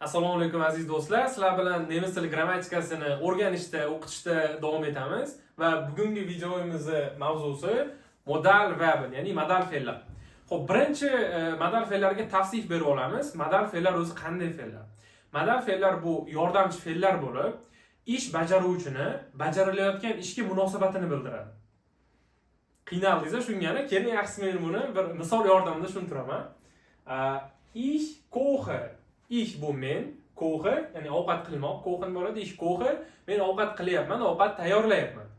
Assalomu alaykum aziz do'stlar. Sizlar bilan nemis tili grammatikasini o'rganishda, o'qitishda davom etamiz va bugungi videomizning mavzusi modal verb, ya'ni modal fe'llar. Xo'p, birinchi modal fe'llarga tavsif berib olamiz. Modal fe'llar o'zi qanday fe'llar? Modal fe'llar bu yordamchi fe'llar bo'lib, ish bajaruvchini bajarilayotgan ishga munosabatini bildiradi. Qiynaldingizlar shungani, keling yaxshisi men buni bir misol yordamida tushuntiraman. Ish ko'hi. Ish bu men, ko'hi, ya'ni ovqat qilmoq, ko'hin bo'ladi, ish ko'hi, men ovqat qilyapman, ovqat tayyorlayapman.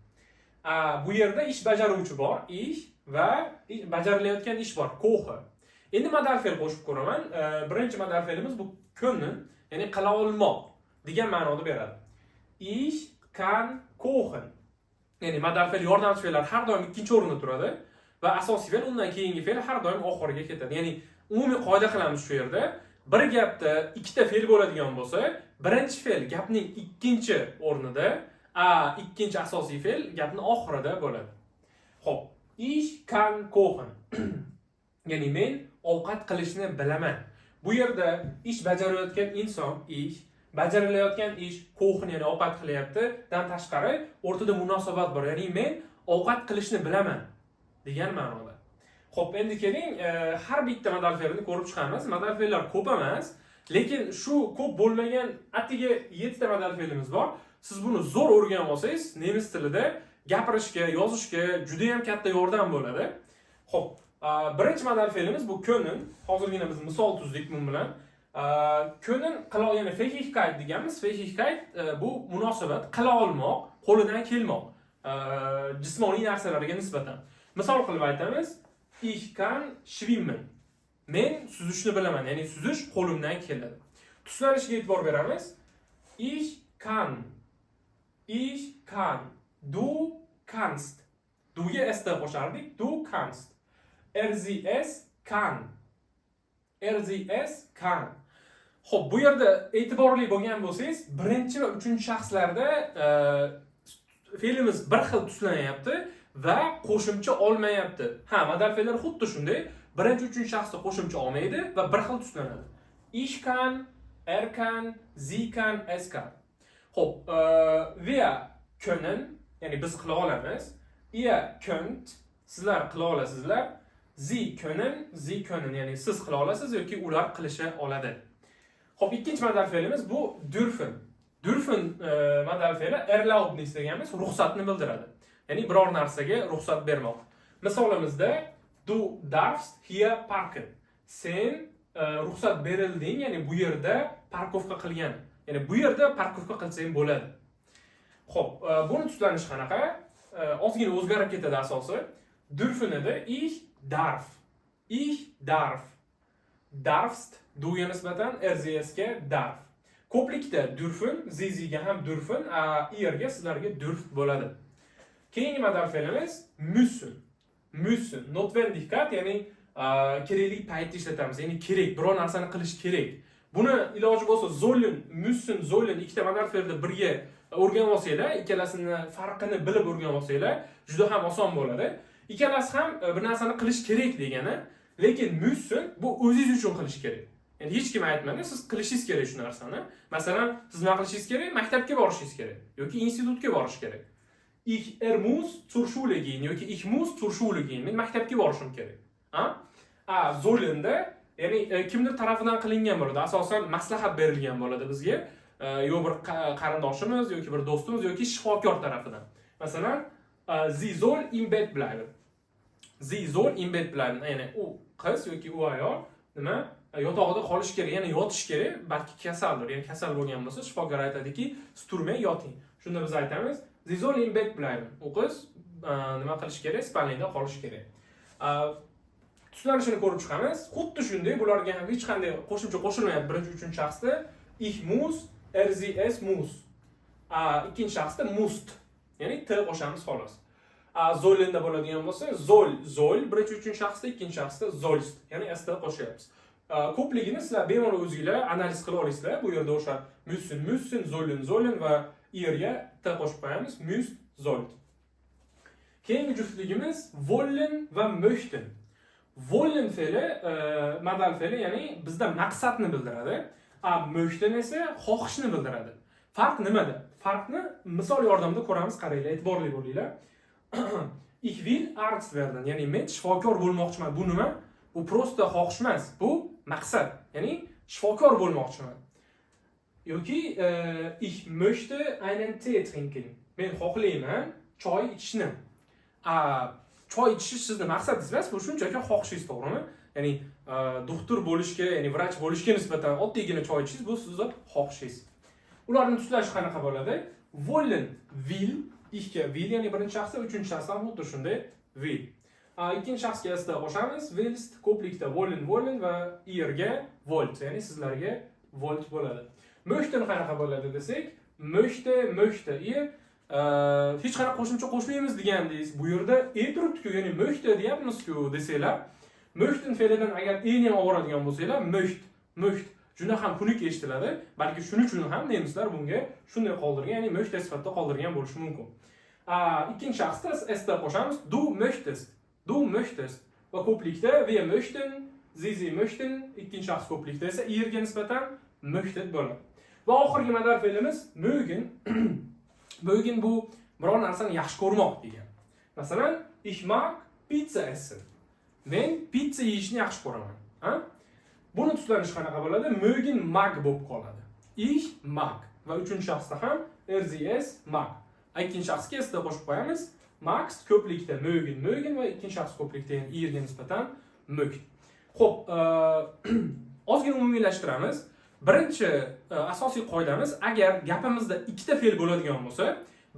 Bu yerda ish bajaruvchi bor, ish va bajarilayotgan ish bor, ko'hi. Endi modal fe'l qo'shib ko'raman. Birinchi modal fe'limiz bu können, ya'ni qila olmoq degan ma'noda beradi. Ish kan ko'hin. Ya'ni modal fe'l yordamchi fe'llar har doim ikkinchi o'rinda turadi va asosiy fe'l undan keyingi fe'l har doim oxiriga ketadi. Ya'ni umumiy qoida qilamiz shu yerda. Bir gapda ikkita fe'l bo'ladigan bo'lsa, birinchi fe'l gapning ikkinchi o'rnida, ikkinchi asosiy fe'l gapning oxirida bo'ladi. Xo'p, ish kan ko'hin. Ya'ni men ovqat qilishni bilaman. Bu yerda ish bajarayotgan inson, ish bajarilayotgan ish, ko'hin, ya'ni ovqat qilyapti, dan tashqari o'rtada munosabat bor. Ya'ni men ovqat qilishni bilaman degan ma'noda. Xo'p, endi keling, har bitta modal fe'lni ko'rib chiqamiz. Modal fe'llar ko'p emas, lekin shu ko'p bo'lmagan atiga 7 ta modal fe'limiz bor. Siz buni zo'r o'rganib olsangiz, nemis tilida gapirishga, yozishga juda ham katta yordam bo'ladi. Xo'p, birinchi modal fe'limiz bu können. Hozirgina biz misol tuzdik bu bilan. Können qila, ya'ni Fähigkeit deganmiz. Fähigkeit bu munosabat, qila olmoq, qo'lidan kelmoq, jismoniy narsalarga nisbatan. Misol qilib aytamiz. Ich kann schwimmen. Men suzishni bilaman, ya'ni suzish qo'limdan keladi. Tuslanishiga e'tibor beramiz. Ich kann. Ich kann. Du kannst. Duga s qo'shardik. Du kannst. Sie es kann. Sie es kann. Xo'p, bu yerda e'tiborli bo'lgan bo'lsangiz, birinchi va uchinchi shaxslarda fe'limiz bir xil tuslanyapti va qo'shimcha olmayapti. Modal fe'llar xuddi shunday. Birinchi, uchinchi shaxsda qo'shimcha olmaydi va bir xil tuslanadi. Ich kann, kann, sie kann, es kann. Xo'p, wir können, ya'ni biz qila olamiz. Ihr könnt, sizlar qila olasizlar. Sie können, ya'ni siz qila olasiz yoki ular qilisha oladi. Xo'p, ikkinchi modal fe'limiz bu dürfen. Dürfen modal fe'li erlaubnis deganimiz ruxsatni bildiradi. Ya'ni biror narsaga ruxsat bermoq. Misolimizda du darfst hier parken. Sen ruxsat berilding, ya'ni bu yerda parkovka qilgan. Ya'ni bu yerda parkovka qilsang bo'ladi. Xo'p, buni tuslanishi qanaqa? Ozgina o'zgarib ketadi asosi. Dürfenida ich darf. Ich darf. Darfst duga nisbatan RZSga darf. Ko'plikda dürfen, ziziga ham dürfen, irga sizlarga dürft bo'ladi. Keyingi modal fe'limiz müssen. Müssen. Notwendigkeit, ya'ni kerakli paytda ishlatamiz. Ya'ni kerak, biror narsani qilish kerak. Buni iloji bo'lsa sollen, müssen, sollen ikkita modal fe'lni birga o'rganib olsanglar, ikkalasini farqini bilib o'rganib olsanglar, juda ham oson bo'ladi. Ikkalasi ham bir narsani qilish kerak degani, lekin müssen bu o'zingiz uchun qilish kerak. Ya'ni hech kim aytmadi, siz qilishingiz kerak shu narsani. Masalan, siz nima qilishingiz kerak? Maktabga borishingiz kerak yoki institutga borish kerak. Ich muss zur Schule gehen yoki ich muss zur Schule gehen. Men maktabga borishim kerak. Zollenda, ya'ni kimdir tarafidan qilingan bo'ladi. Asosan maslahat berilgan bo'ladi bizga. Yo bir qarindoshimiz yoki bir do'stimiz yoki shifokor tarafidan. Masalan, Sie soll im Bett bleiben. Sie soll im Bett bleiben. Ya'ni u qiz yoki u ayol nima? Yotog'ida qolish kerak, ya'ni yotish kerak, balki kasaldir. Ya'ni kasal bo'lgan bo'lsa, shifokor aytadiki, siz turmay yoting. Shunda biz aytamiz, Sie soll im Bett bleiben. U qiz nima qilish kerak? Spalningda qolish kerak. Tuslanishini ko'rib chiqamiz. Xuddi shunday, bularga ham hech qanday qo'shimcha qo'shilmayapti birinchi, uchinchi shaxsda. Ich muss, sie es muss. Ikkinchi shaxsda musst. Ya'ni t qo'shamiz xolos. Zollenda bo'ladigan bo'lsa, soll, birinchi, uchinchi shaxsda, ikkinchi shaxsda sollst. Ya'ni s qo'shyapmiz. Ko'pligini sizlar bemalol o'zingizlar analiz qilib olasizlar. Bu yerda o'sha müssen, sollen va irga t qo'shib qo'yamiz. Müsst, sollt. Keyingi juftligimiz wollen va möchten. Wollen fe'li modal fe'li, ya'ni bizda maqsadni bildiradi. Möchten esa xohishni bildiradi. Farq nimada? Farqni misol yordamida ko'ramiz, qaranglar, e'tiborli bo'linglar. Ich will Arzt werden, ya'ni men shifokor bo'lmoqchiman. Bu nima? Bu prosta xohish emas, bu maqsad. Ya'ni shifokor bo'lmoqchiman. Yoki ich möchte einen Tee trinken. Men xohlayman choy ichishni. Choy ichish sizni maqsadingiz emas, bu shunchaki xohishingiz, to'g'rimi? Ya'ni doktor bo'lishga, ya'ni vrach bo'lishga nisbatan oddiygina choy ichishingiz, bu sizni xohishingiz. Ularni tuslashi qanaqa bo'ladi? Wollen, will, ich will, ya'ni birinchi shaxsda, uchinchi shaxsda ham xuddi shunday will. Ikkinchi shaxsga esa qo'shamiz, willst, ko'plikda wollen, wollen va irga wollt, ya'ni sizlarga volt bo'ladi. Möchten qanaqa bo'ladi desak, möchte, möchte, hech qanaqa qo'shimcha qo'shmaymiz degandingiz. Bu yerda turibdi-ku, ya'ni möchte deyapmiz-ku desanglar, möchten fe'lidan agar ni ham oladigan bo'lsanglar, möcht juda ham xunuk eshitiladi. Balki shuning uchun ham nemislar bunga shunday qoldirgan, ya'ni möchte sifatida qoldirgan bo'lishi mumkin. Ikkinchi shaxsda esta qo'shamiz, du möchtest va ko'plikda wir möchten, sie möchten, ikkinchi shaxs ko'plikda esa irga nisbatan möchtet bo'ladi. Va oxirgi modal fe'limiz mögen. Mögen bu biror narsani yaxshi ko'rmoq degan. Masalan, ich mag pizza essen. Men pizza yeyishni yaxshi ko'raman. Buni tuslanish qanaqa bo'ladi? Mögen mag bo'lib qoladi. Ich mag va uchinchi shaxsda ham es mag. Ikkinchi shaxsga esta qo'shib qo'yamiz. Max ko'plikda mögen va ikkinchi shaxs ko'plikda irga nisbatan mögt. Xo'p, ozgina umumiylashtiramiz. Birinchi asosiy qoidamiz, agar gapimizda ikkita fe'l bo'ladigan bo'lsa,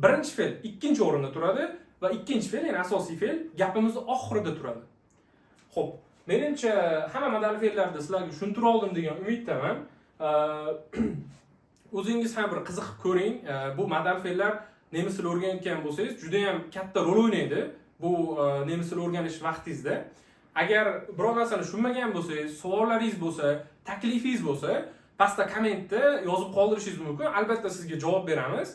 birinchi fe'l ikkinchi o'rinda turadi va ikkinchi fe'l, ya'ni asosiy fe'l gapimizning oxirida turadi. Xo'p, menimcha hamma modal fe'llarni sizlarga tushuntira oldim degan umiddaman. O'zingiz ham bir qiziqib ko'ring. Bu modal fe'llar nemis tilini o'rganayotgan bo'lsangiz, juda ham katta rol o'ynaydi bu nemis tilini o'rganish vaqtingizda. Agar biror narsani tushunmagan bo'lsangiz, savollaringiz bo'lsa, taklifingiz bo'lsa, pastda kommentda yozib qoldirishingiz mumkin. Albatta sizga javob beramiz.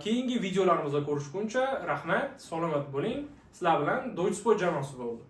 Keyingi videolarimizda ko'rishguncha rahmat, salomat bo'ling. Sizlar bilan Deutsch Sport jamoasi bo'ldi.